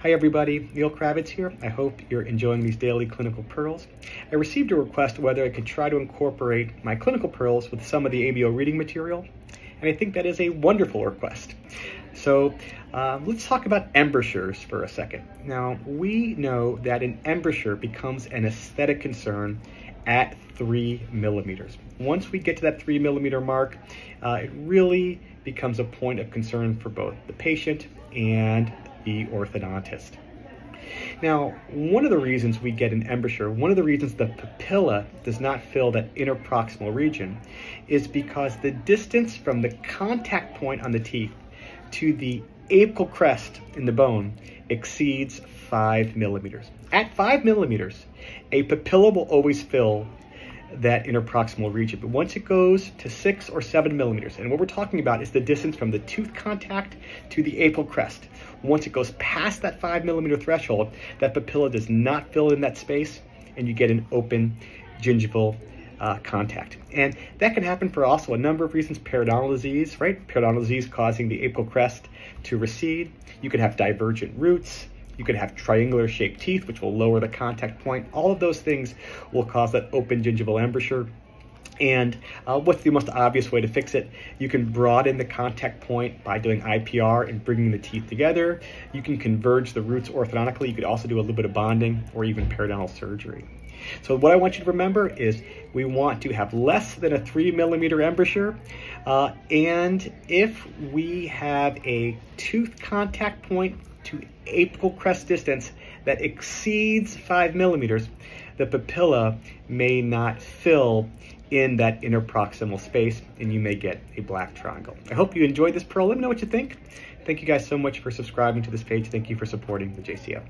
Hi everybody, Neil Kravitz here. I hope you're enjoying these daily clinical pearls. I received a request whether I could try to incorporate my clinical pearls with some of the ABO reading material, and I think that is a wonderful request. So let's talk about embrasures for a second. Now, we know that an embrasure becomes an aesthetic concern at 3 millimeters. Once we get to that 3 millimeter mark, it really becomes a point of concern for both the patient and the orthodontist. Now, one of the reasons we get an embrasure, one of the reasons the papilla does not fill that interproximal region is because the distance from the contact point on the teeth to the apical crest in the bone exceeds 5 millimeters. At 5 millimeters, a papilla will always fill that interproximal region. But once it goes to 6 or 7 millimeters, and what we're talking about is the distance from the tooth contact to the apical crest. Once it goes past that 5 millimeter threshold, that papilla does not fill in that space, and you get an open gingival contact. And that can happen for also a number of reasons. Periodontal disease, right? Periodontal disease causing the apical crest to recede. You could have divergent roots. You could have triangular shaped teeth, which will lower the contact point. All of those things will cause that open gingival embrasure. And what's the most obvious way to fix it? You can broaden the contact point by doing IPR and bringing the teeth together. You can converge the roots orthodontically. You could also do a little bit of bonding or even periodontal surgery. So what I want you to remember is we want to have less than a 3 millimeter embrasure. And if we have a tooth contact point to apical crest distance that exceeds 5 millimeters, the papilla may not fill in that interproximal space, and you may get a black triangle. I hope you enjoyed this pearl. Let me know what you think. Thank you guys so much for subscribing to this page. Thank you for supporting the JCO.